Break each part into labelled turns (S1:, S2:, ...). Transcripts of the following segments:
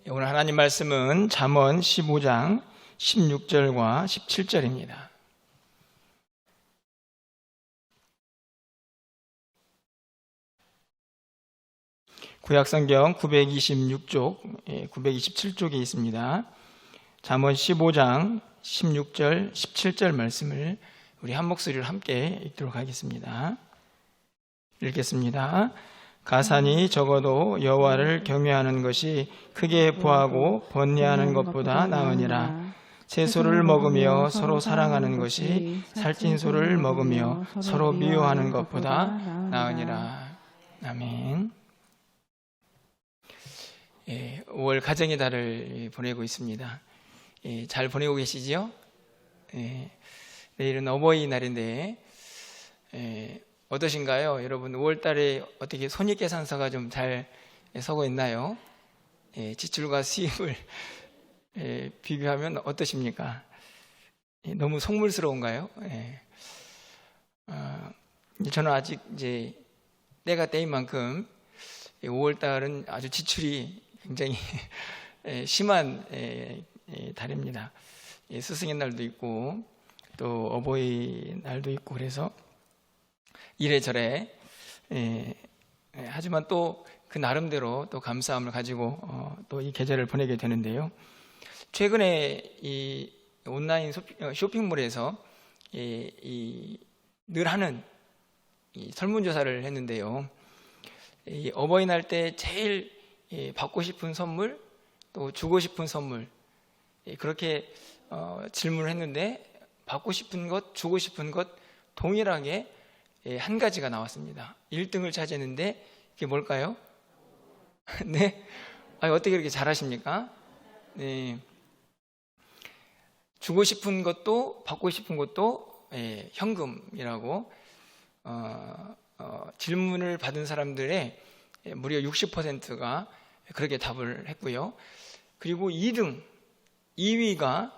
S1: 오늘 하나님 말씀은 잠언 15장 16절과 17절입니다. 구약성경 926쪽, 927쪽에 있습니다. 잠언 15장 16절, 17절 말씀을 우리 한 목소리로 함께 읽도록 하겠습니다. 읽겠습니다. 가산이 적어도 여호와를 경외하는 것이 크게 부하고 번뇌하는 것보다 나으니라. 채소를 먹으며 서로 사랑하는 것이 살찐 소를 먹으며 서로 미워하는 것보다 나으니라. 아멘. 5월 가정의 달을 보내고 있습니다. 잘 보내고 계시죠? 내일은 어버이날인데 어떠신가요? 여러분 5월달에 어떻게 손익계산서가 좀 잘 서고 있나요? 지출과 수입을 비교하면 어떠십니까? 너무 속물스러운가요? 저는 아직 이제 때가 때인 만큼 5월달은 아주 지출이 굉장히 심한 달입니다. 스승의 날도 있고 또 어버이 날도 있고 그래서 이래저래 하지만 또 그 나름대로 또 감사함을 가지고 또 이 계절을 보내게 되는데요. 최근에 이 온라인 쇼핑몰에서 늘 하는 이 설문조사를 했는데요. 이 어버이날 때 제일 받고 싶은 선물 또 주고 싶은 선물 그렇게 질문을 했는데 받고 싶은 것, 주고 싶은 것 동일하게 한 가지가 나왔습니다. 1등을 차지했는데 이게 뭘까요? 네, 어떻게 그렇게 잘하십니까? 네, 주고 싶은 것도 받고 싶은 것도 현금이라고 질문을 받은 사람들의 무려 60%가 그렇게 답을 했고요. 그리고 2위가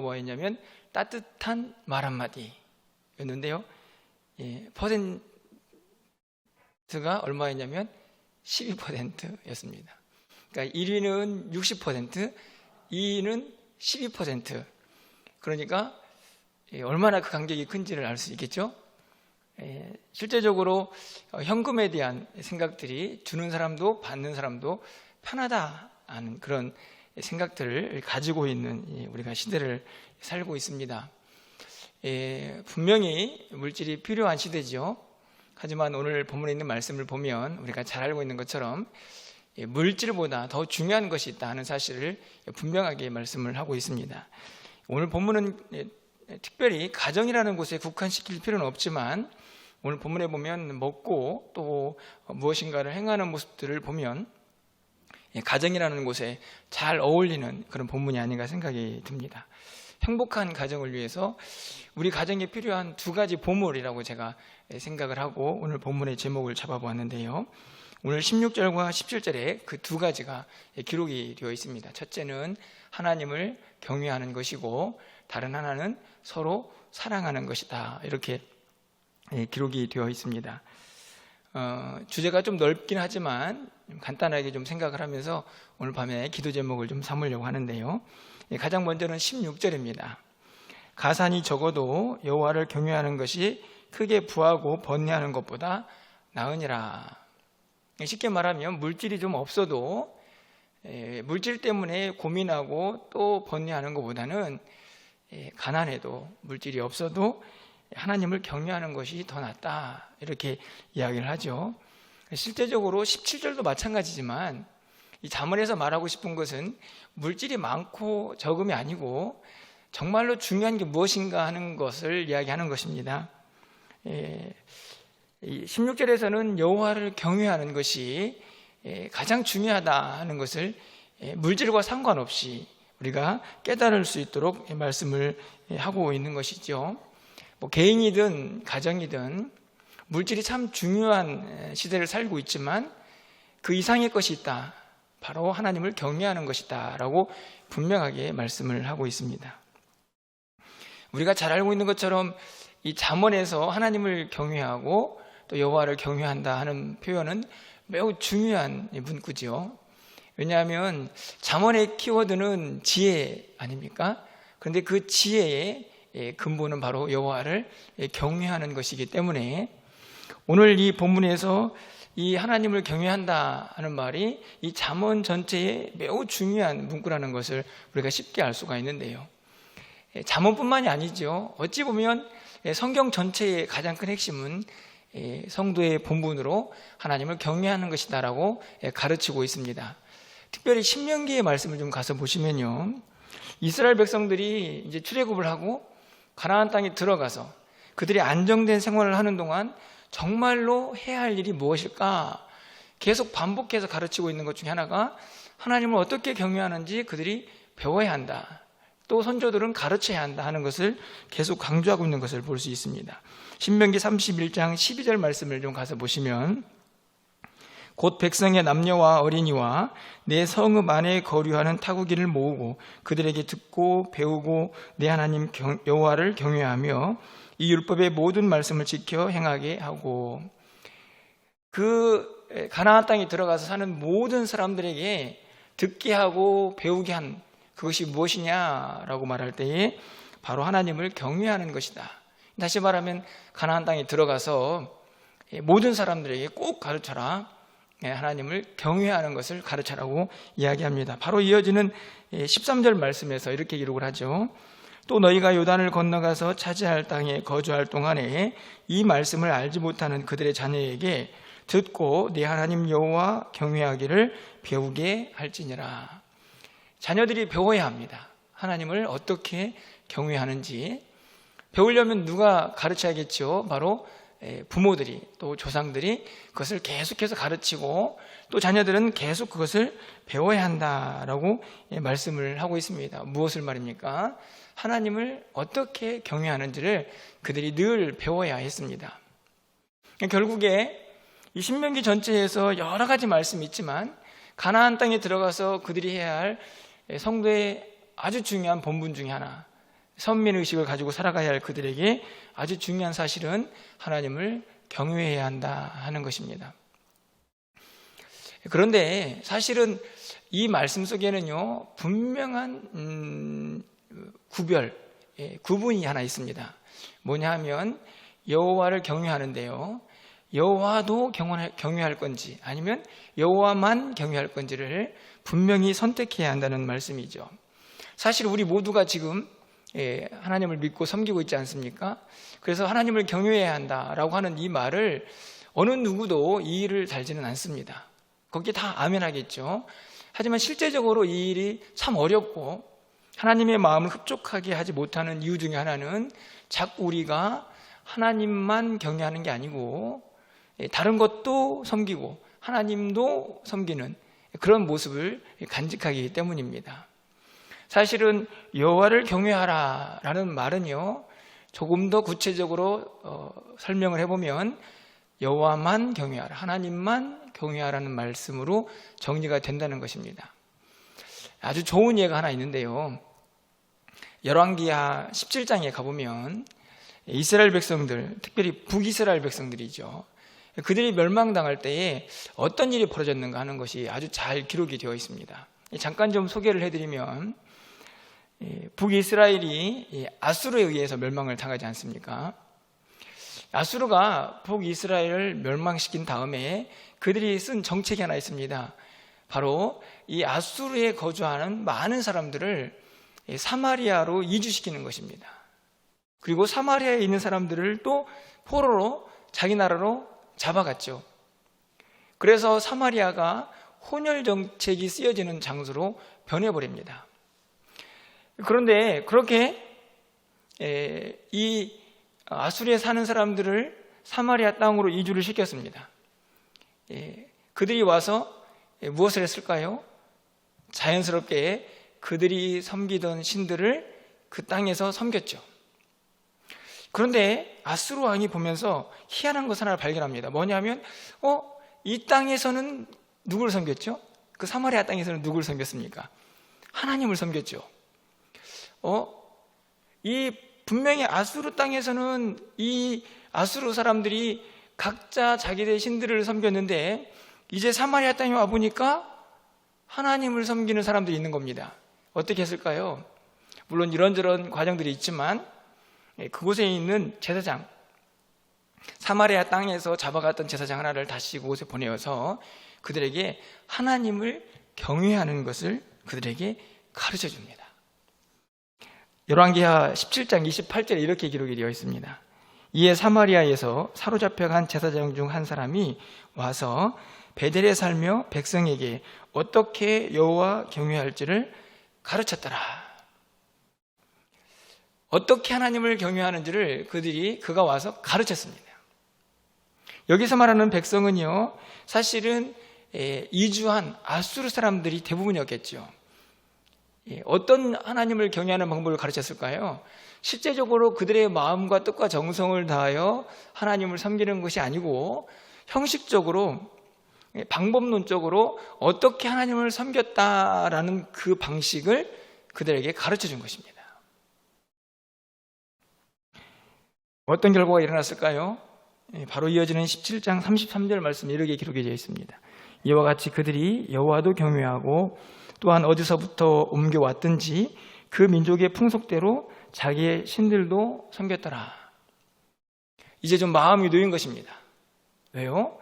S1: 뭐였냐면 따뜻한 말 한마디였는데요. 퍼센트가 얼마였냐면 12%였습니다. 그러니까 1위는 60%, 2위는 12%. 그러니까 얼마나 그 간격이 큰지를 알 수 있겠죠? 실제적으로 현금에 대한 생각들이 주는 사람도 받는 사람도 편하다 하는 그런 생각들을 가지고 있는 우리가 시대를 살고 있습니다. 분명히 물질이 필요한 시대죠. 하지만 오늘 본문에 있는 말씀을 보면 우리가 잘 알고 있는 것처럼 물질보다 더 중요한 것이 있다 하는 사실을 분명하게 말씀을 하고 있습니다. 오늘 본문은 특별히 가정이라는 곳에 국한시킬 필요는 없지만 오늘 본문에 보면 먹고 또 무엇인가를 행하는 모습들을 보면 가정이라는 곳에 잘 어울리는 그런 본문이 아닌가 생각이 듭니다. 행복한 가정을 위해서 우리 가정에 필요한 두 가지 보물이라고 제가 생각을 하고 오늘 본문의 제목을 잡아보았는데요. 오늘 16절과 17절에 그 두 가지가 기록이 되어 있습니다. 첫째는 하나님을 경외하는 것이고 다른 하나는 서로 사랑하는 것이다. 이렇게 기록이 되어 있습니다. 주제가 좀 넓긴 하지만 간단하게 좀 생각을 하면서 오늘 밤에 기도 제목을 좀 삼으려고 하는데요. 가장 먼저는 16절입니다. 가산이 적어도 여호와를 경외하는 것이 크게 부하고 번뇌하는 것보다 나으니라. 쉽게 말하면 물질이 좀 없어도 물질 때문에 고민하고 또 번뇌하는 것보다는 가난해도 물질이 없어도 하나님을 경외하는 것이 더 낫다 이렇게 이야기를 하죠. 실제적으로 17절도 마찬가지지만 이 잠언에서 말하고 싶은 것은 물질이 많고 적음이 아니고 정말로 중요한 게 무엇인가 하는 것을 이야기하는 것입니다. 16절에서는 여호와를 경외하는 것이 가장 중요하다 하는 것을 물질과 상관없이 우리가 깨달을 수 있도록 말씀을 하고 있는 것이죠. 개인이든 가정이든 물질이 참 중요한 시대를 살고 있지만 그 이상의 것이 있다. 바로 하나님을 경외하는 것이다 라고 분명하게 말씀을 하고 있습니다. 우리가 잘 알고 있는 것처럼 이 잠언에서 하나님을 경외하고 또 여호와를 경외한다 하는 표현은 매우 중요한 문구죠. 왜냐하면 잠언의 키워드는 지혜 아닙니까? 그런데 그 지혜의 근본은 바로 여호와를 경외하는 것이기 때문에 오늘 이 본문에서 이 하나님을 경외한다 하는 말이 이 잠언 전체에 매우 중요한 문구라는 것을 우리가 쉽게 알 수가 있는데요. 잠언뿐만이 아니죠. 어찌 보면 성경 전체의 가장 큰 핵심은 성도의 본분으로 하나님을 경외하는 것이다라고 가르치고 있습니다. 특별히 신명기의 말씀을 좀 가서 보시면요, 이스라엘 백성들이 이제 출애굽을 하고 가나안 땅에 들어가서 그들이 안정된 생활을 하는 동안 정말로 해야 할 일이 무엇일까 계속 반복해서 가르치고 있는 것 중에 하나가 하나님을 어떻게 경외하는지 그들이 배워야 한다, 또 선조들은 가르쳐야 한다 하는 것을 계속 강조하고 있는 것을 볼 수 있습니다. 신명기 31장 12절 말씀을 좀 가서 보시면, 곧 백성의 남녀와 어린이와 내 성읍 안에 거류하는 타국인을 모으고 그들에게 듣고 배우고 내 하나님 여호와를 경외하며 이 율법의 모든 말씀을 지켜 행하게 하고, 그 가나안 땅에 들어가서 사는 모든 사람들에게 듣게 하고 배우게 한 그것이 무엇이냐라고 말할 때에 바로 하나님을 경외하는 것이다. 다시 말하면 가나안 땅에 들어가서 모든 사람들에게 꼭 가르쳐라, 하나님을 경외하는 것을 가르쳐라고 이야기합니다. 바로 이어지는 13절 말씀에서 이렇게 기록을 하죠. 또 너희가 요단을 건너가서 차지할 땅에 거주할 동안에 이 말씀을 알지 못하는 그들의 자녀에게 듣고 네 하나님 여호와 경외하기를 배우게 할지니라. 자녀들이 배워야 합니다. 하나님을 어떻게 경외하는지 배우려면 누가 가르쳐야겠죠? 바로 부모들이, 또 조상들이 그것을 계속해서 가르치고 또 자녀들은 계속 그것을 배워야 한다라고 말씀을 하고 있습니다. 무엇을 말입니까? 하나님을 어떻게 경외하는지를 그들이 늘 배워야 했습니다. 결국에 이 신명기 전체에서 여러 가지 말씀이 있지만 가나안 땅에 들어가서 그들이 해야 할 성도의 아주 중요한 본분 중에 하나, 선민의식을 가지고 살아가야 할 그들에게 아주 중요한 사실은 하나님을 경외해야 한다 하는 것입니다. 그런데 사실은 이 말씀 속에는요, 분명한 구분이 하나 있습니다. 뭐냐 하면 여호와를 경외하는데요, 여호와도 경외할 건지 아니면 여호와만 경외할 건지를 분명히 선택해야 한다는 말씀이죠. 사실 우리 모두가 지금 하나님을 믿고 섬기고 있지 않습니까? 그래서 하나님을 경외해야 한다라고 하는 이 말을 어느 누구도 이 일을 달지는 않습니다. 거기에 다 아멘 하겠죠. 하지만 실제적으로 이 일이 참 어렵고 하나님의 마음을 흡족하게 하지 못하는 이유 중에 하나는 자꾸 우리가 하나님만 경외하는 게 아니고 다른 것도 섬기고 하나님도 섬기는 그런 모습을 간직하기 때문입니다. 사실은 여호와를 경외하라라는 말은요, 조금 더 구체적으로 설명을 해보면 여호와만 경외하라, 하나님만 경외하라는 말씀으로 정리가 된다는 것입니다. 아주 좋은 예가 하나 있는데요, 열왕기하 17장에 가보면 이스라엘 백성들, 특별히 북이스라엘 백성들이죠, 그들이 멸망당할 때에 어떤 일이 벌어졌는가 하는 것이 아주 잘 기록이 되어 있습니다. 잠깐 좀 소개를 해드리면, 북이스라엘이 아수르에 의해서 멸망을 당하지 않습니까? 아수르가 북이스라엘을 멸망시킨 다음에 그들이 쓴 정책이 하나 있습니다. 바로 이 아수르에 거주하는 많은 사람들을 사마리아로 이주시키는 것입니다. 그리고 사마리아에 있는 사람들을 또 포로로 자기 나라로 잡아갔죠. 그래서 사마리아가 혼혈 정책이 쓰여지는 장소로 변해버립니다. 그런데 그렇게 이 아수르에 사는 사람들을 사마리아 땅으로 이주를 시켰습니다. 그들이 와서 무엇을 했을까요? 자연스럽게 그들이 섬기던 신들을 그 땅에서 섬겼죠. 그런데 아수르 왕이 보면서 희한한 것 하나를 발견합니다. 뭐냐면 이 땅에서는 누구를 섬겼죠? 그 사마리아 땅에서는 누구를 섬겼습니까? 하나님을 섬겼죠. 이 분명히 아수르 땅에서는 이 아수르 사람들이 각자 자기들의 신들을 섬겼는데 이제 사마리아 땅에 와보니까 하나님을 섬기는 사람들이 있는 겁니다. 어떻게 했을까요? 물론 이런저런 과정들이 있지만 그곳에 있는 제사장, 사마리아 땅에서 잡아갔던 제사장 하나를 다시 그곳에 보내어서 그들에게 하나님을 경외하는 것을 그들에게 가르쳐 줍니다. 열왕기하 17장 28절에 이렇게 기록이 되어 있습니다. 이에 사마리아에서 사로잡혀간 제사장 중 한 사람이 와서 베델에 살며 백성에게 어떻게 여호와 경외할지를 가르쳤더라. 어떻게 하나님을 경외하는지를 그가 와서 가르쳤습니다. 여기서 말하는 백성은요, 사실은 이주한 아수르 사람들이 대부분이었겠죠. 어떤 하나님을 경외하는 방법을 가르쳤을까요? 실제적으로 그들의 마음과 뜻과 정성을 다하여 하나님을 섬기는 것이 아니고 형식적으로, 방법론적으로 어떻게 하나님을 섬겼다라는 그 방식을 그들에게 가르쳐 준 것입니다. 어떤 결과가 일어났을까요? 바로 이어지는 17장 33절 말씀에 이렇게 기록이 되어 있습니다. 이와 같이 그들이 여호와도 경외하고 또한 어디서부터 옮겨왔든지 그 민족의 풍속대로 자기의 신들도 섬겼더라. 이제 좀 마음이 놓인 것입니다. 왜요?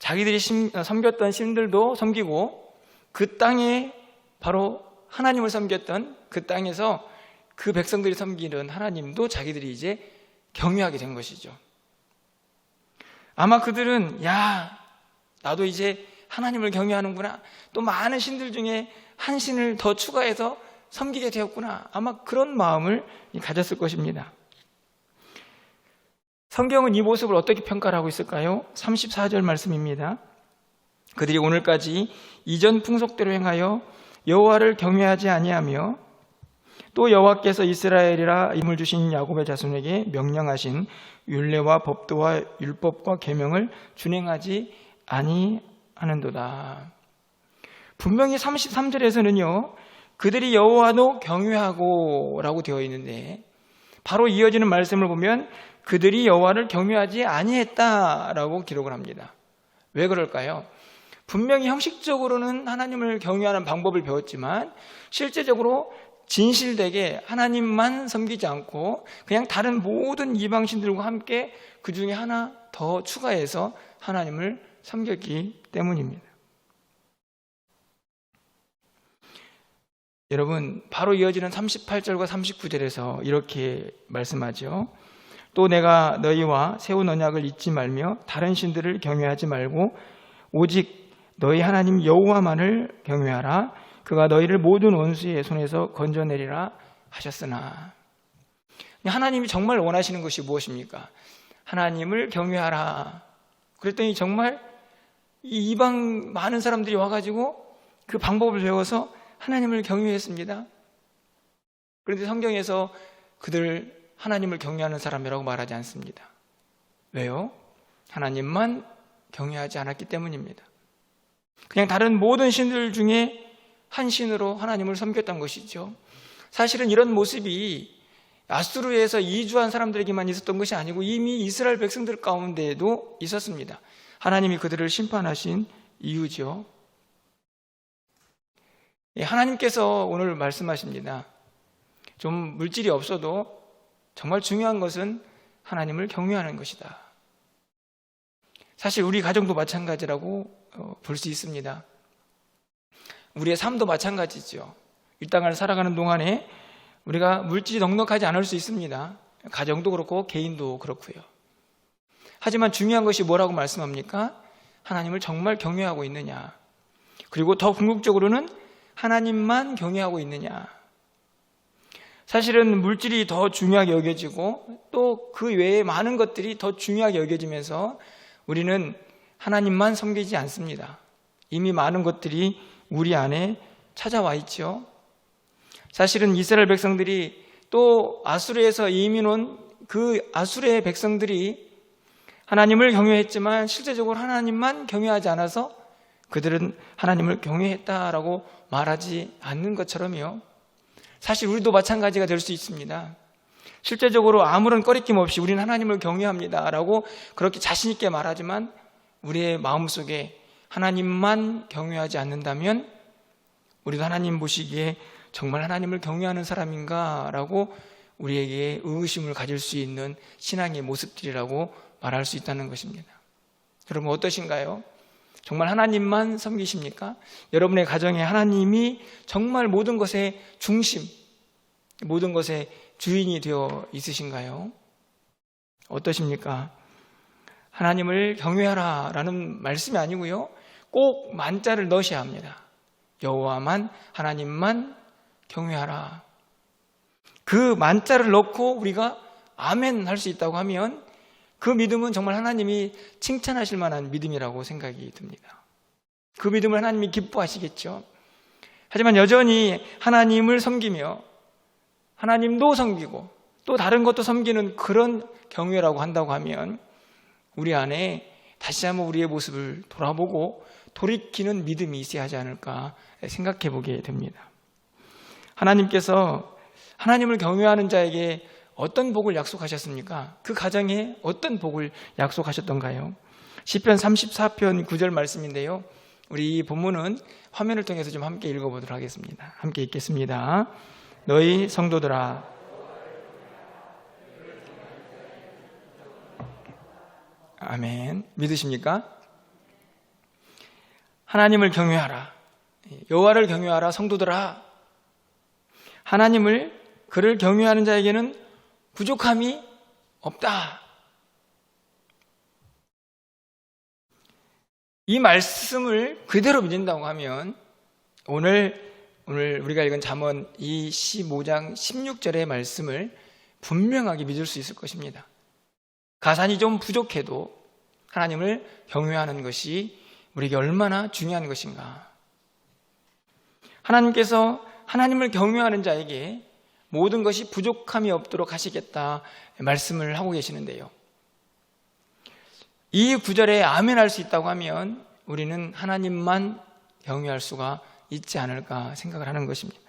S1: 자기들이 섬겼던 신들도 섬기고 그 땅에 바로 하나님을 섬겼던 그 땅에서 그 백성들이 섬기는 하나님도 자기들이 이제 경외하게 된 것이죠. 아마 그들은 나도 이제 하나님을 경외하는구나, 또 많은 신들 중에 한 신을 더 추가해서 섬기게 되었구나, 아마 그런 마음을 가졌을 것입니다. 성경은 이 모습을 어떻게 평가를 하고 있을까요? 34절 말씀입니다. 그들이 오늘까지 이전 풍속대로 행하여 여호와를 경외하지 아니하며 또 여호와께서 이스라엘이라 이름을 주신 야곱의 자손에게 명령하신 율례와 법도와 율법과 계명을 준행하지 아니하는도다. 분명히 33절에서는요, 그들이 여호와도 경외하고 라고 되어 있는데 바로 이어지는 말씀을 보면 그들이 여호와를 경외하지 아니했다라고 기록을 합니다. 왜 그럴까요? 분명히 형식적으로는 하나님을 경외하는 방법을 배웠지만 실제적으로 진실되게 하나님만 섬기지 않고 그냥 다른 모든 이방신들과 함께 그 중에 하나 더 추가해서 하나님을 섬겼기 때문입니다. 여러분, 바로 이어지는 38절과 39절에서 이렇게 말씀하죠. 또 내가 너희와 세운 언약을 잊지 말며 다른 신들을 경외하지 말고 오직 너희 하나님 여호와만을 경외하라. 그가 너희를 모든 원수의 손에서 건져내리라 하셨으나. 하나님이 정말 원하시는 것이 무엇입니까? 하나님을 경외하라. 그랬더니 정말 이 이방 많은 사람들이 와가지고 그 방법을 배워서 하나님을 경외했습니다. 그런데 성경에서 그들 하나님을 경외하는 사람이라고 말하지 않습니다. 왜요? 하나님만 경외하지 않았기 때문입니다. 그냥 다른 모든 신들 중에 한 신으로 하나님을 섬겼던 것이죠. 사실은 이런 모습이 아수르에서 이주한 사람들에게만 있었던 것이 아니고 이미 이스라엘 백성들 가운데에도 있었습니다. 하나님이 그들을 심판하신 이유죠. 하나님께서 오늘 말씀하십니다. 좀 물질이 없어도 정말 중요한 것은 하나님을 경외하는 것이다. 사실 우리 가정도 마찬가지라고 볼 수 있습니다. 우리의 삶도 마찬가지죠. 이 땅을 살아가는 동안에 우리가 물질이 넉넉하지 않을 수 있습니다. 가정도 그렇고 개인도 그렇고요. 하지만 중요한 것이 뭐라고 말씀합니까? 하나님을 정말 경외하고 있느냐, 그리고 더 궁극적으로는 하나님만 경외하고 있느냐. 사실은 물질이 더 중요하게 여겨지고 또 그 외에 많은 것들이 더 중요하게 여겨지면서 우리는 하나님만 섬기지 않습니다. 이미 많은 것들이 우리 안에 찾아와 있죠. 사실은 이스라엘 백성들이 또 아수르에서 이민 온 그 아수르의 백성들이 하나님을 경외했지만 실제적으로 하나님만 경외하지 않아서 그들은 하나님을 경외했다라고 말하지 않는 것처럼요. 사실 우리도 마찬가지가 될 수 있습니다. 실제적으로 아무런 꺼리낌 없이 우리는 하나님을 경외합니다라고 그렇게 자신 있게 말하지만 우리의 마음속에 하나님만 경외하지 않는다면 우리도 하나님 보시기에 정말 하나님을 경외하는 사람인가? 라고 우리에게 의구심을 가질 수 있는 신앙의 모습들이라고 말할 수 있다는 것입니다. 여러분 어떠신가요? 정말 하나님만 섬기십니까? 여러분의 가정에 하나님이 정말 모든 것의 중심, 모든 것의 주인이 되어 있으신가요? 어떠십니까? 하나님을 경외하라 라는 말씀이 아니고요, 꼭 만자를 넣으셔야 합니다. 여호와만, 하나님만 경외하라. 그 만자를 넣고 우리가 아멘 할 수 있다고 하면 그 믿음은 정말 하나님이 칭찬하실 만한 믿음이라고 생각이 듭니다. 그 믿음을 하나님이 기뻐하시겠죠. 하지만 여전히 하나님을 섬기며 하나님도 섬기고 또 다른 것도 섬기는 그런 경외라고 한다고 하면 우리 안에 다시 한번 우리의 모습을 돌아보고 돌이키는 믿음이 있어야 하지 않을까 생각해 보게 됩니다. 하나님께서 하나님을 경외하는 자에게 어떤 복을 약속하셨습니까? 그 가정에 어떤 복을 약속하셨던가요? 시편 34편 9절 말씀인데요, 우리 이 본문은 화면을 통해서 좀 함께 읽어보도록 하겠습니다. 함께 읽겠습니다. 너희 성도들아, 아멘. 믿으십니까? 하나님을 경외하라, 여호와를 경외하라. 성도들아, 하나님을, 그를 경외하는 자에게는 부족함이 없다. 이 말씀을 그대로 믿는다고 하면 오늘 우리가 읽은 잠언 이 15장 16절의 말씀을 분명하게 믿을 수 있을 것입니다. 가산이 좀 부족해도 하나님을 경외하는 것이 우리에게 얼마나 중요한 것인가. 하나님께서 하나님을 경외하는 자에게 모든 것이 부족함이 없도록 하시겠다 말씀을 하고 계시는데요, 이 구절에 아멘 할 수 있다고 하면 우리는 하나님만 경외할 수가 있지 않을까 생각을 하는 것입니다.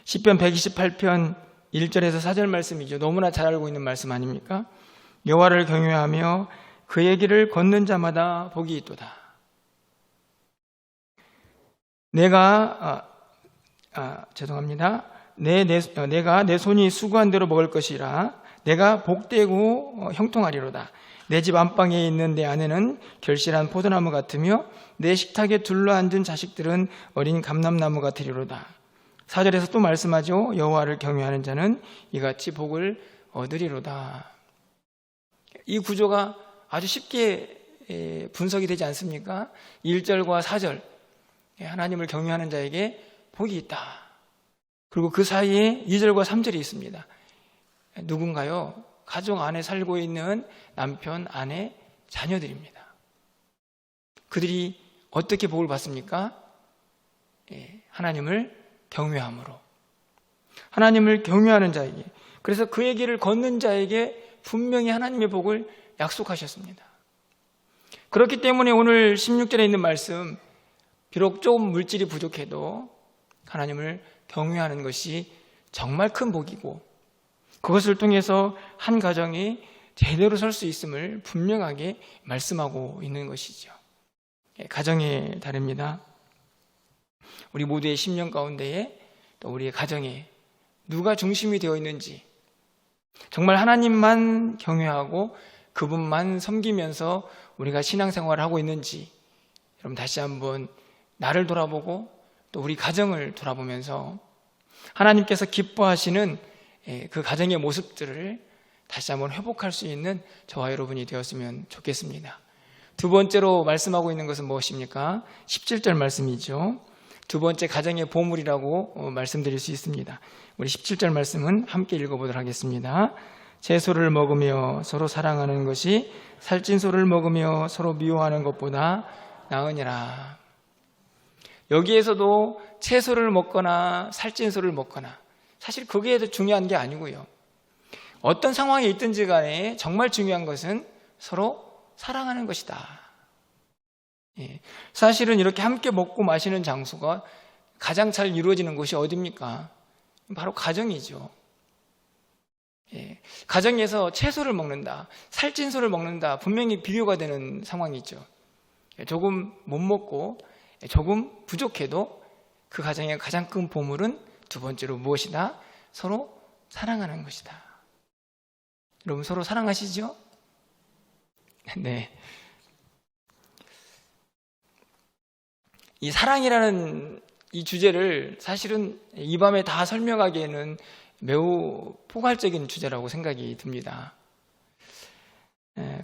S1: 시편 128편 1절에서 4절 말씀이죠. 너무나 잘 알고 있는 말씀 아닙니까? 여호와를 경외하며 그의 길을 걷는 자마다 복이 있도다. 내가 내 손이 수고한 대로 먹을 것이라. 내가 복되고 형통하리로다. 내 집 안방에 있는 내 아내는 결실한 포도나무 같으며 내 식탁에 둘러앉은 자식들은 어린 감람나무 같으리로다. 4절에서 또 말씀하죠. 여호와를 경외하는 자는 이같이 복을 얻으리로다. 이 구조가 아주 쉽게 분석이 되지 않습니까? 1절과 4절, 하나님을 경외하는 자에게 복이 있다. 그리고 그 사이에 2절과 3절이 있습니다. 누군가요? 가족 안에 살고 있는 남편, 아내, 자녀들입니다. 그들이 어떻게 복을 받습니까? 하나님을 경외함으로. 하나님을 경외하는 자에게, 그래서 그의 길을 걷는 자에게 분명히 하나님의 복을 약속하셨습니다. 그렇기 때문에 오늘 16절에 있는 말씀, 비록 조금 물질이 부족해도 하나님을 경외하는 것이 정말 큰 복이고 그것을 통해서 한 가정이 제대로 설 수 있음을 분명하게 말씀하고 있는 것이죠. 가정에 다릅니다. 우리 모두의 10년 가운데에 또 우리의 가정에 누가 중심이 되어 있는지, 정말 하나님만 경외하고 그분만 섬기면서 우리가 신앙생활을 하고 있는지 여러분 다시 한번 나를 돌아보고 또 우리 가정을 돌아보면서 하나님께서 기뻐하시는 그 가정의 모습들을 다시 한번 회복할 수 있는 저와 여러분이 되었으면 좋겠습니다. 두 번째로 말씀하고 있는 것은 무엇입니까? 17절 말씀이죠. 두 번째 가정의 보물이라고 말씀드릴 수 있습니다. 우리 17절 말씀은 함께 읽어보도록 하겠습니다. 채소를 먹으며 서로 사랑하는 것이 살찐 소를 먹으며 서로 미워하는 것보다 나으니라. 여기에서도 채소를 먹거나 살찐 소를 먹거나 사실 그게 더 중요한 게 아니고요, 어떤 상황에 있든지 간에 정말 중요한 것은 서로 사랑하는 것이다. 사실은 이렇게 함께 먹고 마시는 장소가 가장 잘 이루어지는 곳이 어디입니까? 바로 가정이죠. 가정에서 채소를 먹는다, 살찐 소를 먹는다, 분명히 비교가 되는 상황이죠. 조금 못 먹고 조금 부족해도 그 가정의 가장 큰 보물은 두 번째로 무엇이다? 서로 사랑하는 것이다. 여러분 서로 사랑하시죠? 네. 이 사랑이라는 이 주제를 사실은 이 밤에 다 설명하기에는 매우 포괄적인 주제라고 생각이 듭니다.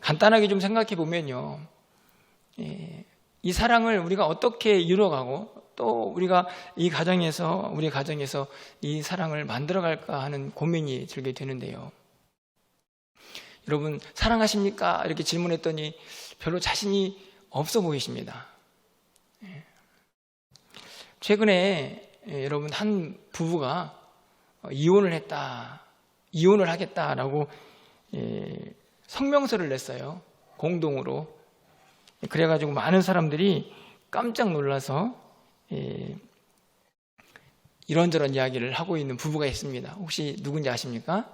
S1: 간단하게 좀 생각해 보면요, 이 사랑을 우리가 어떻게 이루어가고 또 우리가 우리 가정에서 이 사랑을 만들어갈까 하는 고민이 들게 되는데요. 여러분 사랑하십니까? 이렇게 질문했더니 별로 자신이 없어 보이십니다. 최근에 여러분 한 부부가 이혼을 하겠다라고 성명서를 냈어요. 공동으로. 그래가지고 많은 사람들이 깜짝 놀라서 이런저런 이야기를 하고 있는 부부가 있습니다. 혹시 누군지 아십니까?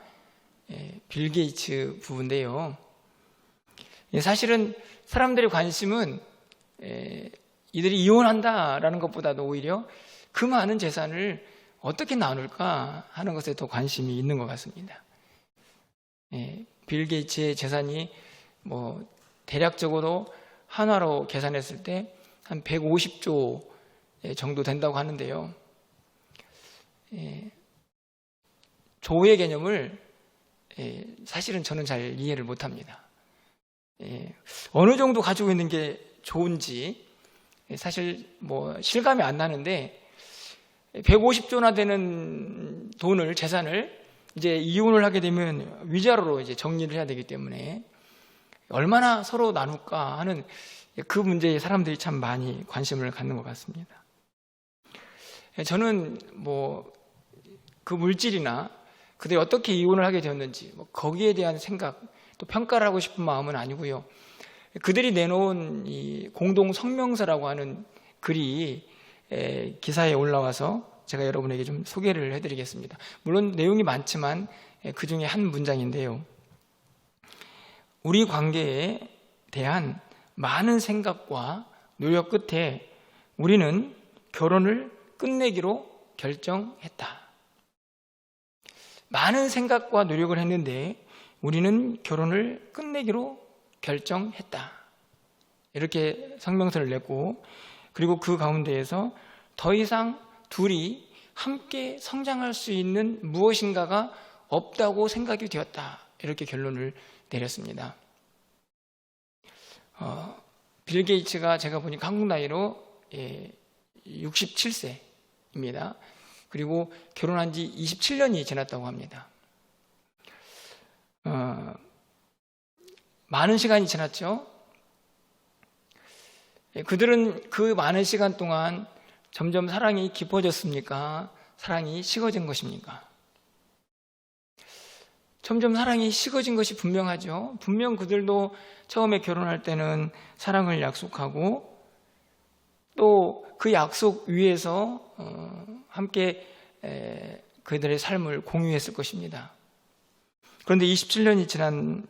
S1: 빌 게이츠 부부인데요. 사실은 사람들의 관심은 이들이 이혼한다라는 것보다도 오히려 그 많은 재산을 어떻게 나눌까 하는 것에 더 관심이 있는 것 같습니다. 빌 게이츠의 재산이 대략적으로 한화로 계산했을 때 한 150조 정도 된다고 하는데요. 조의 개념을 사실은 저는 잘 이해를 못합니다. 어느 정도 가지고 있는 게 좋은지 사실 실감이 안 나는데 150조나 되는 재산을 이제 이혼을 하게 되면 위자료로 이제 정리를 해야 되기 때문에 얼마나 서로 나눌까 하는 그 문제에 사람들이 참 많이 관심을 갖는 것 같습니다. 저는 그 물질이나 그들이 어떻게 이혼을 하게 되었는지 거기에 대한 생각 또 평가를 하고 싶은 마음은 아니고요. 그들이 내놓은 이 공동 성명서라고 하는 글이 기사에 올라와서 제가 여러분에게 좀 소개를 해드리겠습니다. 물론 내용이 많지만 그 중에 한 문장인데요. 우리 관계에 대한 많은 생각과 노력 끝에 우리는 결혼을 끝내기로 결정했다. 많은 생각과 노력을 했는데 우리는 결혼을 끝내기로 결정했다. 이렇게 성명서를 냈고, 그리고 그 가운데에서 더 이상 둘이 함께 성장할 수 있는 무엇인가가 없다고 생각이 되었다. 이렇게 결론을 내렸습니다. 빌 게이츠가 제가 보니까 한국 나이로 67세입니다. 그리고 결혼한 지 27년이 지났다고 합니다. 많은 시간이 지났죠. 그들은 그 많은 시간 동안 점점 사랑이 깊어졌습니까? 사랑이 식어진 것입니까? 점점 사랑이 식어진 것이 분명하죠. 분명 그들도 처음에 결혼할 때는 사랑을 약속하고 또 그 약속 위에서 함께 그들의 삶을 공유했을 것입니다. 그런데 27년이 지난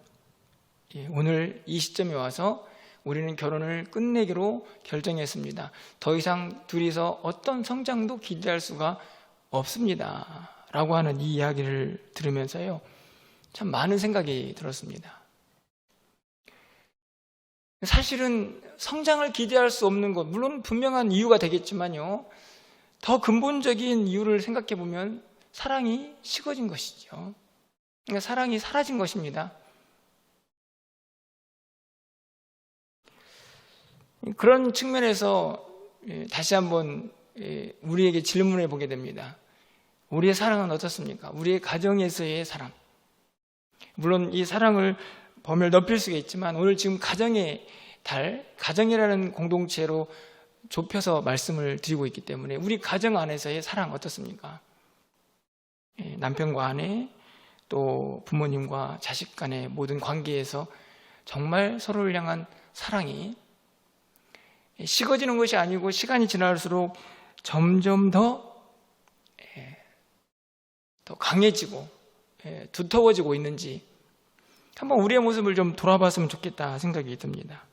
S1: 오늘 이 시점에 와서 우리는 결혼을 끝내기로 결정했습니다. 더 이상 둘이서 어떤 성장도 기대할 수가 없습니다. 라고 하는 이 이야기를 들으면서요, 참 많은 생각이 들었습니다. 사실은 성장을 기대할 수 없는 것, 물론 분명한 이유가 되겠지만요, 더 근본적인 이유를 생각해 보면 사랑이 식어진 것이죠. 그러니까 사랑이 사라진 것입니다. 그런 측면에서 다시 한번 우리에게 질문해 보게 됩니다. 우리의 사랑은 어떻습니까? 우리의 가정에서의 사랑. 물론 이 사랑을 범위를 넓힐 수가 있지만 오늘 지금 가정의 달, 가정이라는 공동체로 좁혀서 말씀을 드리고 있기 때문에 우리 가정 안에서의 사랑 어떻습니까? 남편과 아내, 또 부모님과 자식 간의 모든 관계에서 정말 서로를 향한 사랑이 식어지는 것이 아니고 시간이 지날수록 점점 더 강해지고 두터워지고 있는지 한번 우리의 모습을 좀 돌아봤으면 좋겠다 생각이 듭니다.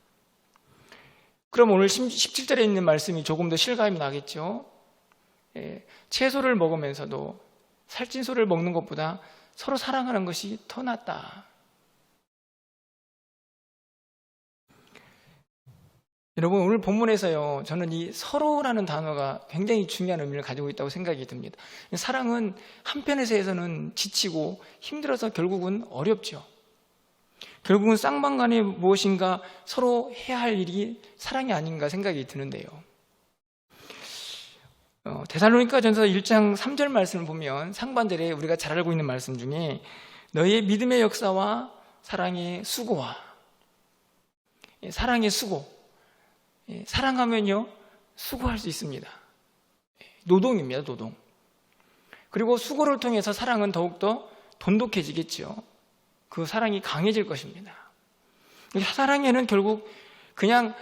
S1: 그럼 오늘 17절에 있는 말씀이 조금 더 실감이 나겠죠. 채소를 먹으면서도 살찐소를 먹는 것보다 서로 사랑하는 것이 더 낫다. 여러분, 오늘 본문에서요, 저는 이 서로라는 단어가 굉장히 중요한 의미를 가지고 있다고 생각이 듭니다. 사랑은 한편에서는 지치고 힘들어서 결국은 어렵죠. 결국은 쌍방간에 무엇인가 서로 해야 할 일이 사랑이 아닌가 생각이 드는데요. 데살로니가전서 1장 3절 말씀을 보면 상반절에 우리가 잘 알고 있는 말씀 중에 너희의 믿음의 역사와 사랑의 수고와, 사랑의 수고, 사랑하면요 수고할 수 있습니다. 노동입니다. 노동. 그리고 수고를 통해서 사랑은 더욱더 돈독해지겠죠. 그 사랑이 강해질 것입니다. 사랑에는 결국 그냥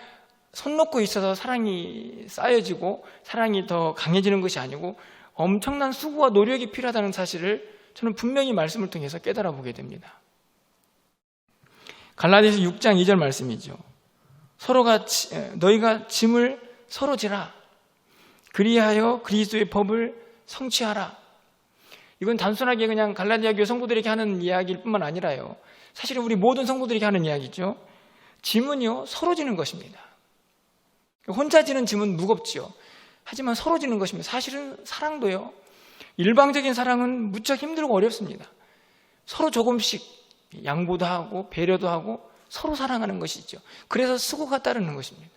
S1: 손 놓고 있어서 사랑이 쌓여지고 사랑이 더 강해지는 것이 아니고 엄청난 수고와 노력이 필요하다는 사실을 저는 분명히 말씀을 통해서 깨달아 보게 됩니다. 갈라디아서 6장 2절 말씀이죠. 너희가 짐을 서로 지라. 그리하여 그리스도의 법을 성취하라. 이건 단순하게 그냥 갈라디아 교회 성도들에게 하는 이야기일 뿐만 아니라요, 사실은 우리 모든 성도들에게 하는 이야기죠. 짐은요 서로 지는 것입니다. 혼자 지는 짐은 무겁지요. 하지만 서로 지는 것입니다. 사실은 사랑도요, 일방적인 사랑은 무척 힘들고 어렵습니다. 서로 조금씩 양보도 하고 배려도 하고 서로 사랑하는 것이죠. 그래서 수고가 따르는 것입니다.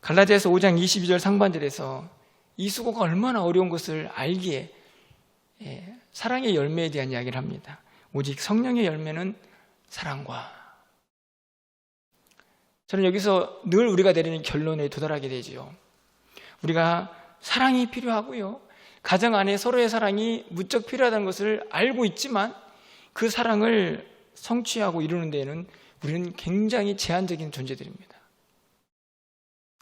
S1: 갈라디아서 5장 22절 상반절에서 이 수고가 얼마나 어려운 것을 알기에 사랑의 열매에 대한 이야기를 합니다. 오직 성령의 열매는 사랑과. 저는 여기서 늘 우리가 내리는 결론에 도달하게 되지요. 우리가 사랑이 필요하고요, 가정 안에 서로의 사랑이 무척 필요하다는 것을 알고 있지만 그 사랑을 성취하고 이루는 데에는 우리는 굉장히 제한적인 존재들입니다.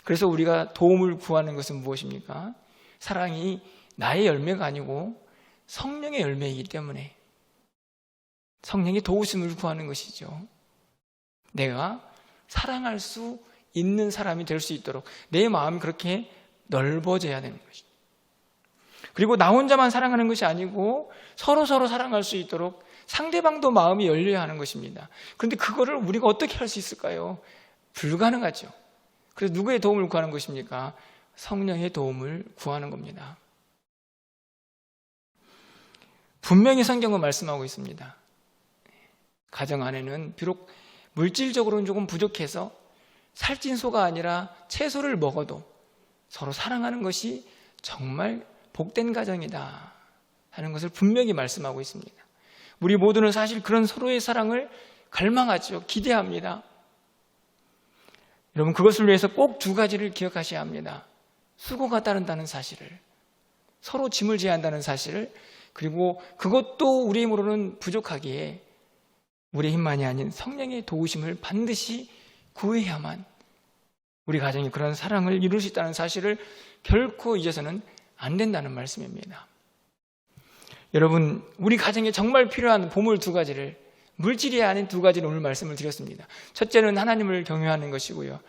S1: 그래서 우리가 도움을 구하는 것은 무엇입니까? 사랑이 나의 열매가 아니고 성령의 열매이기 때문에 성령의 도우심을 구하는 것이죠. 내가 사랑할 수 있는 사람이 될 수 있도록 내 마음이 그렇게 넓어져야 되는 것입니다. 그리고 나 혼자만 사랑하는 것이 아니고 서로 사랑할 수 있도록 상대방도 마음이 열려야 하는 것입니다. 그런데 그거를 우리가 어떻게 할 수 있을까요? 불가능하죠. 그래서 누구의 도움을 구하는 것입니까? 성령의 도움을 구하는 겁니다. 분명히 성경은 말씀하고 있습니다. 가정 안에는 비록 물질적으로는 조금 부족해서 살찐소가 아니라 채소를 먹어도 서로 사랑하는 것이 정말 복된 가정이다 하는 것을 분명히 말씀하고 있습니다. 우리 모두는 사실 그런 서로의 사랑을 갈망하죠. 기대합니다. 여러분, 그것을 위해서 꼭 두 가지를 기억하셔야 합니다. 수고가 따른다는 사실을, 서로 짐을 지어야 한다는 사실을, 그리고 그것도 우리의 힘으로는 부족하기에 우리의 힘만이 아닌 성령의 도우심을 반드시 구해야만 우리 가정이 그런 사랑을 이룰 수 있다는 사실을 결코 잊어서는 안 된다는 말씀입니다. 여러분, 우리 가정에 정말 필요한 보물 두 가지를, 물질이 아닌 두 가지를 오늘 말씀을 드렸습니다. 첫째는 하나님을 경외하는 것이고요,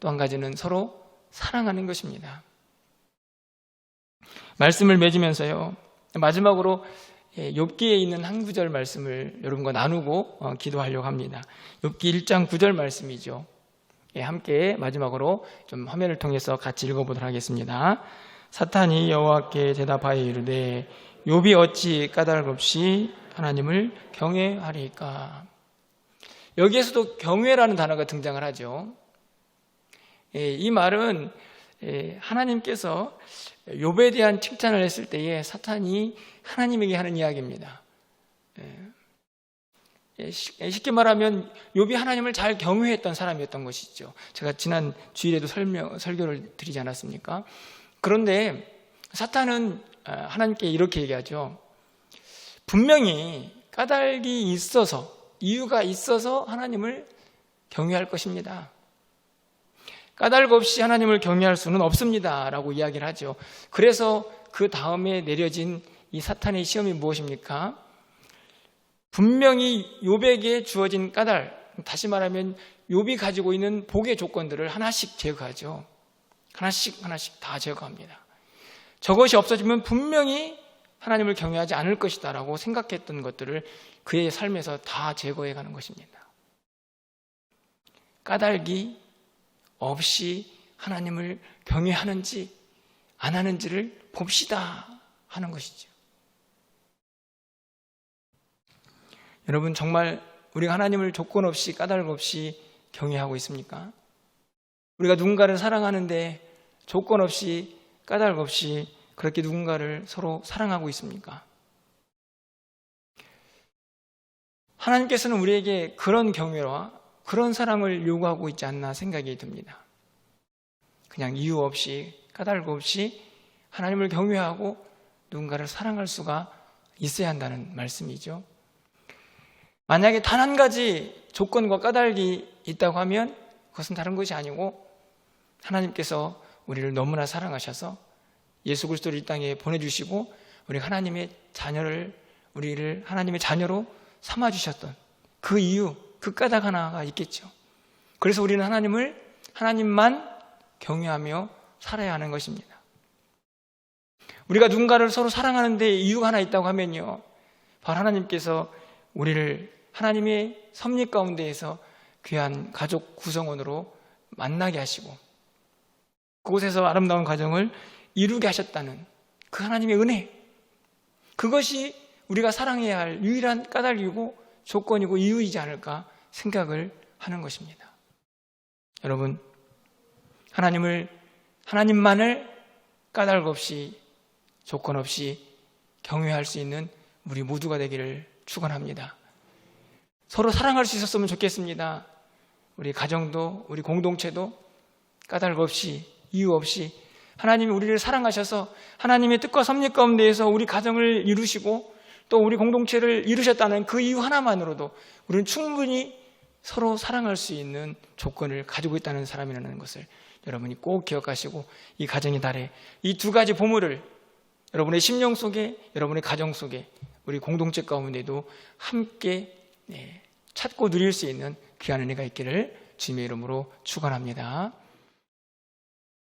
S1: 또 한 가지는 서로 사랑하는 것입니다. 말씀을 맺으면서요, 마지막으로 욥기에 있는 한 구절 말씀을 여러분과 나누고 기도하려고 합니다. 욥기 1장 9절 말씀이죠. 함께 마지막으로 좀 화면을 통해서 같이 읽어보도록 하겠습니다. 사탄이 여호와께 대답하여 이르되 욥이 어찌 까닭없이 하나님을 경외하리까. 여기에서도 경외라는 단어가 등장을 하죠. 이 말은 하나님께서 욥에 대한 칭찬을 했을 때에 사탄이 하나님에게 하는 이야기입니다. 쉽게 말하면 욥이 하나님을 잘 경외했던 사람이었던 것이죠. 제가 지난 주일에도 설교를 드리지 않았습니까? 그런데 사탄은 하나님께 이렇게 얘기하죠. 분명히 까닭이 있어서, 이유가 있어서 하나님을 경외할 것입니다. 까닭 없이 하나님을 경외할 수는 없습니다 라고 이야기를 하죠. 그래서 그 다음에 내려진 이 사탄의 시험이 무엇입니까? 분명히 욥에게 주어진 까닭, 다시 말하면 욥이 가지고 있는 복의 조건들을 하나씩 제거하죠. 하나씩 하나씩 다 제거합니다. 저것이 없어지면 분명히 하나님을 경외하지 않을 것이다 라고 생각했던 것들을 그의 삶에서 다 제거해 가는 것입니다. 까닭이 없이 하나님을 경외하는지 안 하는지를 봅시다 하는 것이죠. 여러분, 정말 우리가 하나님을 조건 없이 까닭 없이 경외하고 있습니까? 우리가 누군가를 사랑하는데 조건 없이 까닭 없이 그렇게 누군가를 서로 사랑하고 있습니까? 하나님께서는 우리에게 그런 경외와 그런 사랑을 요구하고 있지 않나 생각이 듭니다. 그냥 이유 없이 까닭 없이 하나님을 경외하고 누군가를 사랑할 수가 있어야 한다는 말씀이죠. 만약에 단 한 가지 조건과 까닭이 있다고 하면 그것은 다른 것이 아니고 하나님께서 우리를 너무나 사랑하셔서 예수 그리스도를 이 땅에 보내주시고 우리를 하나님의 자녀로 삼아주셨던 그 이유, 그 까닭 하나가 있겠죠. 그래서 우리는 하나님만 경외하며 살아야 하는 것입니다. 우리가 누군가를 서로 사랑하는데 이유가 하나 있다고 하면요, 바로 하나님께서 우리를 하나님의 섭리 가운데에서 귀한 가족 구성원으로 만나게 하시고 그곳에서 아름다운 가정을 이루게 하셨다는 그 하나님의 은혜, 그것이 우리가 사랑해야 할 유일한 까닭이고 조건이고 이유이지 않을까 생각을 하는 것입니다. 여러분, 하나님만을 까닭 없이 조건 없이 경외할 수 있는 우리 모두가 되기를 축원합니다. 서로 사랑할 수 있었으면 좋겠습니다. 우리 가정도 우리 공동체도 까닭 없이 이유 없이 하나님이 우리를 사랑하셔서 하나님의 뜻과 섭리 가운데에서 우리 가정을 이루시고 또 우리 공동체를 이루셨다는 그 이유 하나만으로도 우리는 충분히 서로 사랑할 수 있는 조건을 가지고 있다는 사람이라는 것을 여러분이 꼭 기억하시고 이 가정의 달에 이 두 가지 보물을 여러분의 심령 속에, 여러분의 가정 속에, 우리 공동체 가운데도 함께 찾고 누릴 수 있는 귀한 은혜가 있기를 주님의 이름으로 축원합니다.